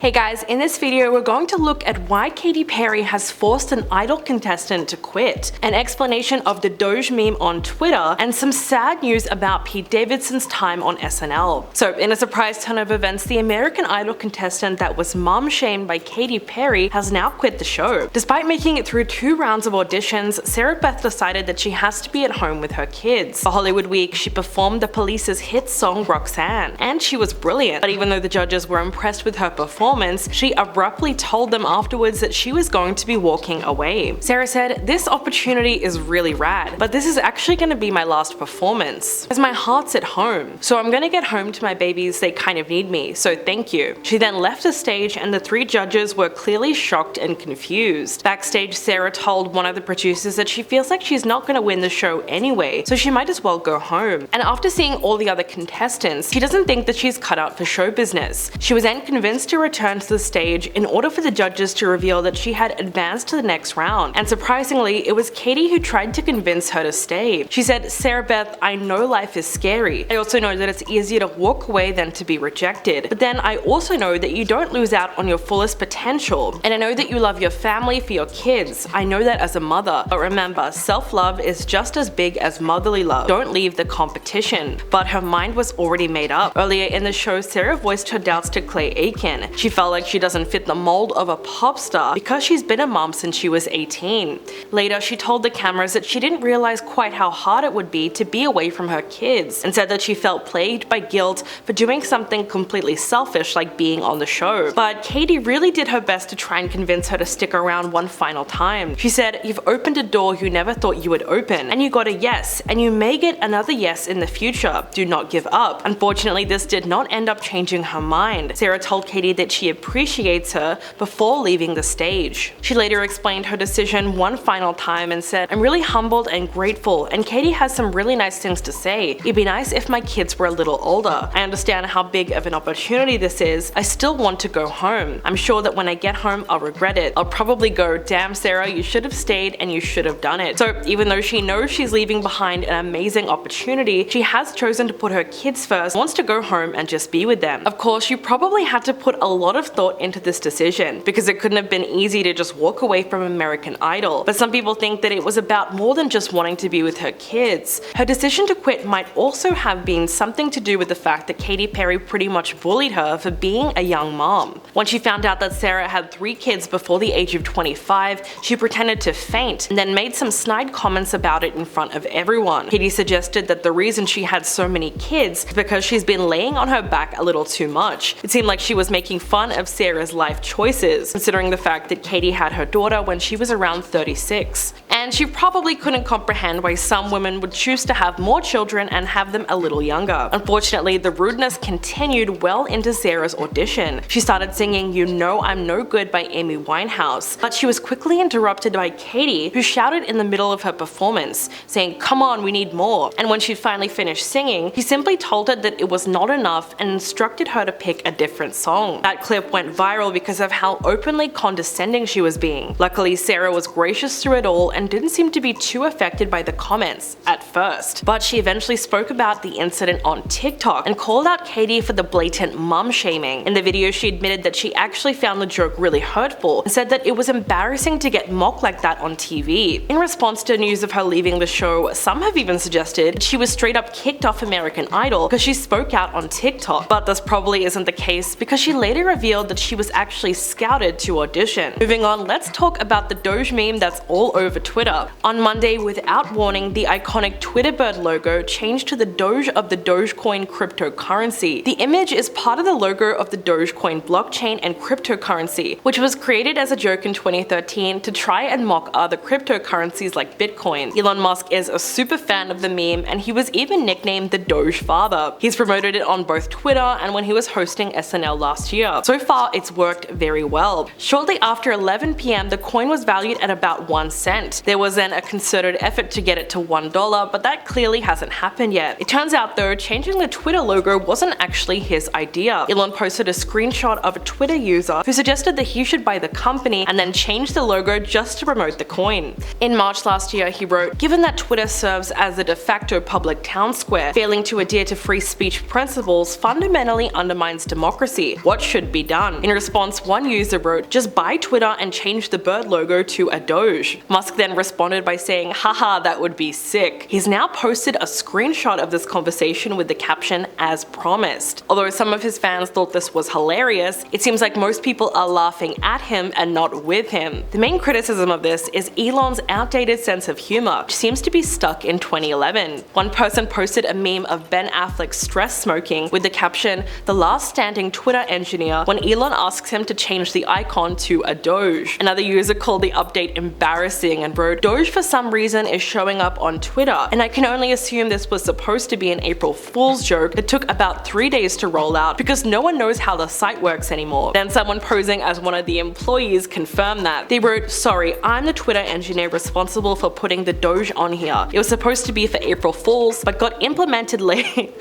Hey guys, in this video we're going to look at why Katy Perry has forced an Idol contestant to quit, an explanation of the Doge meme on Twitter, and some sad news about Pete Davidson's time on SNL. So in a surprise turn of events, the American Idol contestant that was mom-shamed by Katy Perry has now quit the show. Despite making it through 2 rounds of auditions, Sarah Beth decided that she has to be at home with her kids. For Hollywood Week, she performed the Police's hit song Roxanne, and she was brilliant. But even though the judges were impressed with her performance, she abruptly told them afterwards that she was going to be walking away. Sarah said, "This opportunity is really rad, but this is actually going to be my last performance, as my heart's at home. So I'm going to get home to my babies, they kind of need me, so thank you." She then left the stage and the 3 judges were clearly shocked and confused. Backstage, Sarah told one of the producers that she feels like she's not going to win the show anyway, so she might as well go home. And after seeing all the other contestants, she doesn't think that she's cut out for show business. She was then convinced to return to the stage in order for the judges to reveal that she had advanced to the next round. And surprisingly, it was Katy who tried to convince her to stay. She said, "Sarah Beth, I know life is scary. I also know that it's easier to walk away than to be rejected. But then I also know that you don't lose out on your fullest potential. And I know that you love your family for your kids. I know that as a mother. But remember, self-love is just as big as motherly love. Don't leave the competition." But her mind was already made up. Earlier in the show, Sarah voiced her doubts to Clay Aiken. She felt like she doesn't fit the mold of a pop star because she's been a mom since she was 18. Later, she told the cameras that she didn't realize quite how hard it would be to be away from her kids, and said that she felt plagued by guilt for doing something completely selfish like being on the show. But Katy really did her best to try and convince her to stick around one final time. She said, "You've opened a door you never thought you would open, and you got a yes, and you may get another yes in the future. Do not give up." Unfortunately, this did not end up changing her mind. Sarah told Katy that she appreciates her before leaving the stage. She later explained her decision one final time and said, "I'm really humbled and grateful, and Katy has some really nice things to say. It'd be nice if my kids were a little older. I understand how big of an opportunity this is. I still want to go home. I'm sure that when I get home I'll regret it. I'll probably go, 'Damn Sarah, you should have stayed and you should have done it.'" So even though she knows she's leaving behind an amazing opportunity, she has chosen to put her kids first, wants to go home and just be with them. Of course, you probably had to put a lot of thought into this decision, because it couldn't have been easy to just walk away from American Idol. But some people think that it was about more than just wanting to be with her kids. Her decision to quit might also have been something to do with the fact that Katy Perry pretty much bullied her for being a young mom. When she found out that Sarah had 3 kids before the age of 25, she pretended to faint and then made some snide comments about it in front of everyone. Katy suggested that the reason she had so many kids is because she's been laying on her back a little too much. It seemed like she was making fun of Sarah's life choices, considering the fact that Katy had her daughter when she was around 36. And she probably couldn't comprehend why some women would choose to have more children and have them a little younger. Unfortunately, the rudeness continued well into Sarah's audition. She started singing "You Know I'm No Good" by Amy Winehouse, but she was quickly interrupted by Katy, who shouted in the middle of her performance, saying, "Come on, we need more." And when she finally finished singing, he simply told her that it was not enough and instructed her to pick a different song. That clip went viral because of how openly condescending she was being. Luckily, Sarah was gracious through it all and didn't seem to be too affected by the comments at first. But she eventually spoke about the incident on TikTok and called out Katy for the blatant mum shaming. In the video, she admitted that she actually found the joke really hurtful and said that it was embarrassing to get mocked like that on TV. In response to news of her leaving the show, some have even suggested that she was straight up kicked off American Idol because she spoke out on TikTok. But this probably isn't the case, because she later revealed that she was actually scouted to audition. Moving on, let's talk about the Doge meme that's all over Twitter. On Monday, without warning, the iconic Twitter bird logo changed to the Doge of the Dogecoin cryptocurrency. The image is part of the logo of the Dogecoin blockchain and cryptocurrency, which was created as a joke in 2013 to try and mock other cryptocurrencies like Bitcoin. Elon Musk is a super fan of the meme, and he was even nicknamed the Doge Father. He's promoted it on both Twitter and when he was hosting SNL last year. So far, it's worked very well. Shortly after 11 PM, the coin was valued at about 1 cent. There was then a concerted effort to get it to $1, but that clearly hasn't happened yet. It turns out though, changing the Twitter logo wasn't actually his idea. Elon posted a screenshot of a Twitter user who suggested that he should buy the company and then change the logo just to promote the coin. In March last year, he wrote, "Given that Twitter serves as a de facto public town square, failing to adhere to free speech principles fundamentally undermines democracy. What should be done?" In response, one user wrote, "Just buy Twitter and change the bird logo to a Doge." Musk then responded by saying, "Haha, that would be sick." He's now posted a screenshot of this conversation with the caption, "As promised." Although some of his fans thought this was hilarious, it seems like most people are laughing at him and not with him. The main criticism of this is Elon's outdated sense of humor, which seems to be stuck in 2011. One person posted a meme of Ben Affleck stress smoking with the caption, "The last standing Twitter engineer," when Elon asks him to change the icon to a Doge. Another user called the update embarrassing and wrote, "Doge for some reason is showing up on Twitter, and I can only assume this was supposed to be an April Fool's joke that took about 3 days to roll out because no one knows how the site works anymore." Then someone posing as one of the employees confirmed that. They wrote, "Sorry, I'm the Twitter engineer responsible for putting the Doge on here. It was supposed to be for April Fools, but got implemented late."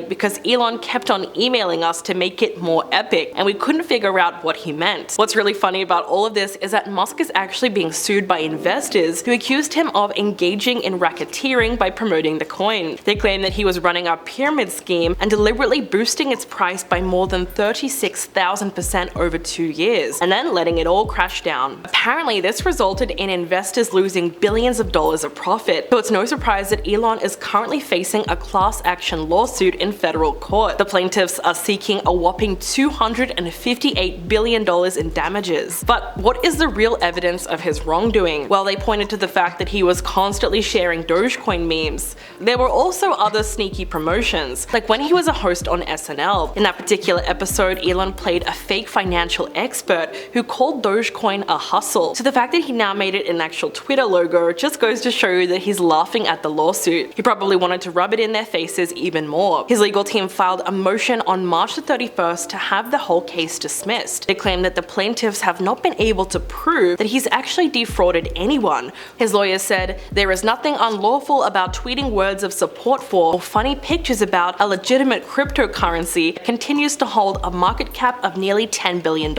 Because Elon kept on emailing us to make it more epic, and we couldn't figure out what he meant. What's really funny about all of this is that Musk is actually being sued by investors who accused him of engaging in racketeering by promoting the coin. They claim that he was running a pyramid scheme and deliberately boosting its price by more than 36,000% over 2 years, and then letting it all crash down. Apparently, this resulted in investors losing billions of dollars of profit, so it's no surprise that Elon is currently facing a class action lawsuit in federal court. The plaintiffs are seeking a whopping $258 billion in damages. But what is the real evidence of his wrongdoing? Well, they pointed to the fact that he was constantly sharing Dogecoin memes. There were also other sneaky promotions, like when he was a host on SNL. In that particular episode, Elon played a fake financial expert who called Dogecoin a hustle. So the fact that he now made it an actual Twitter logo just goes to show you that he's laughing at the lawsuit. He probably wanted to rub it in their faces even more. His legal team filed a motion on March the 31st to have the whole case dismissed. They claim that the plaintiffs have not been able to prove that he's actually defrauded anyone. His lawyers said, "There is nothing unlawful about tweeting words of support for or funny pictures about a legitimate cryptocurrency that continues to hold a market cap of nearly $10 billion.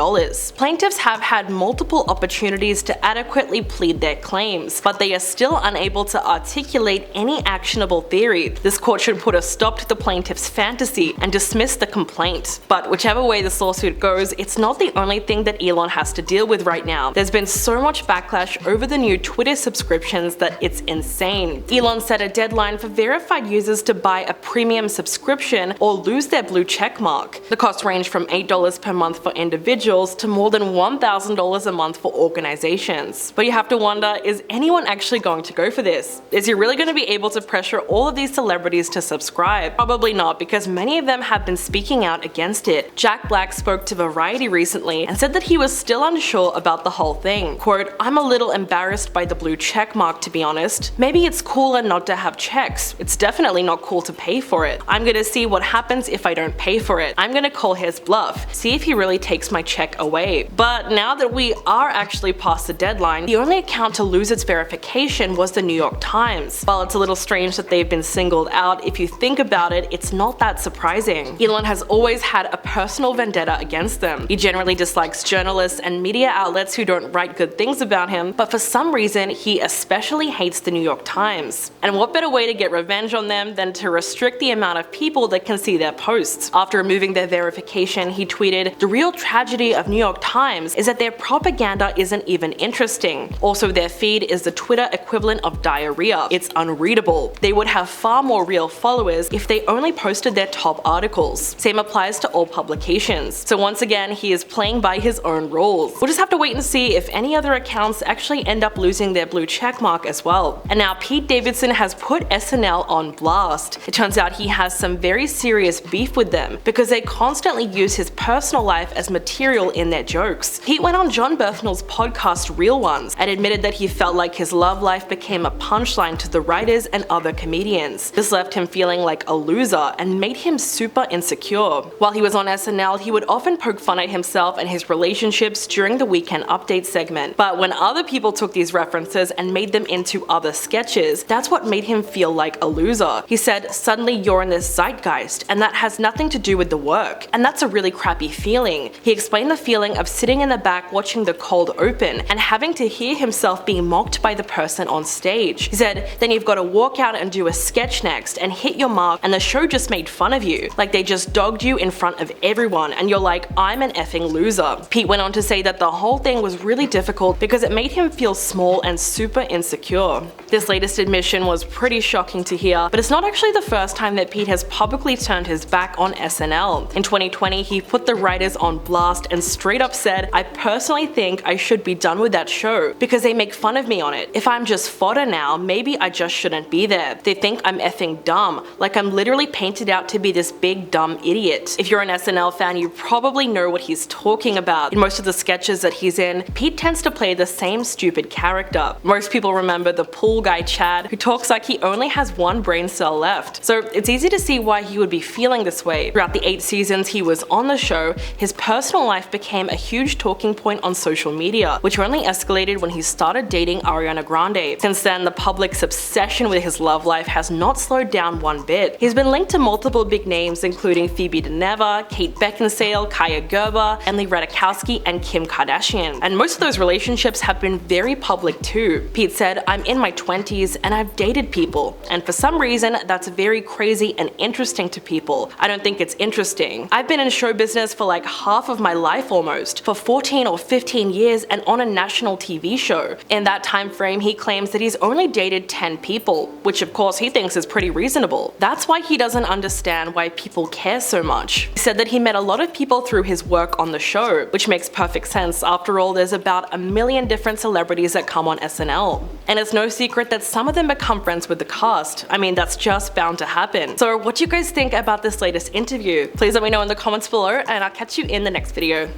Plaintiffs have had multiple opportunities to adequately plead their claims, but they are still unable to articulate any actionable theory. This court should put a stop to the plaintiff's fantasy and dismiss the complaint." But whichever way this lawsuit goes, it's not the only thing that Elon has to deal with right now. There's been so much backlash over the new Twitter subscriptions that it's insane. Elon set a deadline for verified users to buy a premium subscription or lose their blue check mark. The costs range from $8 per month for individuals to more than $1,000 a month for organizations. But you have to wonder, is anyone actually going to go for this? Is he really going to be able to pressure all of these celebrities to subscribe? Probably not, because many of them have been speaking out against it. Jack Black spoke to Variety recently and said that he was still unsure about the whole thing. Quote, "I'm a little embarrassed by the blue check mark, to be honest. Maybe it's cooler not to have checks. It's definitely not cool to pay for it. I'm gonna see what happens if I don't pay for it. I'm gonna call his bluff, see if he really takes my check away." But now that we are actually past the deadline, the only account to lose its verification was the New York Times. While it's a little strange that they've been singled out, if you think about it, it's not that surprising. Elon has always had a personal vendetta against them. He generally dislikes journalists and media outlets who don't write good things about him, but for some reason, he especially hates the New York Times. And what better way to get revenge on them than to restrict the amount of people that can see their posts? After removing their verification, he tweeted, "The real tragedy of New York Times is that their propaganda isn't even interesting. Also, their feed is the Twitter equivalent of diarrhea. It's unreadable. They would have far more real followers if they only posted their top articles. Same applies to all publications." So once again, he is playing by his own rules. We'll just have to wait and see if any other accounts actually end up losing their blue checkmark as well. And now Pete Davidson has put SNL on blast. It turns out he has some very serious beef with them because they constantly use his personal life as material in their jokes. Pete went on John Berthnell's podcast Real Ones and admitted that he felt like his love life became a punchline to the writers and other comedians. This left him feeling like a loser and made him super insecure. While he was on SNL, he would often poke fun at himself and his relationships during the Weekend Update segment. But when other people took these references and made them into other sketches. That's what made him feel like a loser. He said, suddenly you're in this zeitgeist, and that has nothing to do with the work. And that's a really crappy feeling. He explained the feeling of sitting in the back watching the cold open and having to hear himself being mocked by the person on stage. He said, then you've got to walk out and do a sketch next and hit your mark, and the show just made fun of you. Like they just dogged you in front of everyone, and you're like, I'm an effing loser. Pete went on to say that the whole thing was really difficult because it made him feel small and super insecure. This latest admission was pretty shocking to hear, but it's not actually the first time that Pete has publicly turned his back on SNL. In 2020, he put the writers on blast and straight up said, I personally think I should be done with that show because they make fun of me on it. If I'm just fodder now, maybe I just shouldn't be there. They think I'm effing dumb, like I'm literally painted out to be this big dumb idiot. If you're an SNL fan, you probably know what he's talking about. In most of the sketches that he's in, Pete tends to play the same stupid character. Most people remember the pool guy Chad, who talks like he only has one brain cell left. So it's easy to see why he would be feeling this way. Throughout the 8 seasons he was on the show, his personal life became a huge talking point on social media, which only escalated when he started dating Ariana Grande. Since then, the public's obsession with his love life has not slowed down one bit. He's been linked to multiple big names including Phoebe Dynevor, Kate Beckinsale, Kaya Gerber, Emily Ratajkowski, and Kim Kardashian. And most of those relationships have been very public too. Pete said, I'm in my 20s and I've dated people, and for some reason that's very crazy and interesting to people. I don't think it's interesting. I've been in show business for like half of my life almost, for 14 or 15 years and on a national TV show. In that time frame, he claims that he's only dated 10 people, which of course he thinks is pretty reasonable. That's why he doesn't understand why people care so much. He said that he met a lot of people through his work on the show, which makes perfect sense. After all, there's about 1 million different celebrities that come on SNL. And it's no secret that some of them become friends with the cast. I mean, that's just bound to happen. So what do you guys think about this latest interview? Please let me know in the comments below, and I'll catch you in the next video.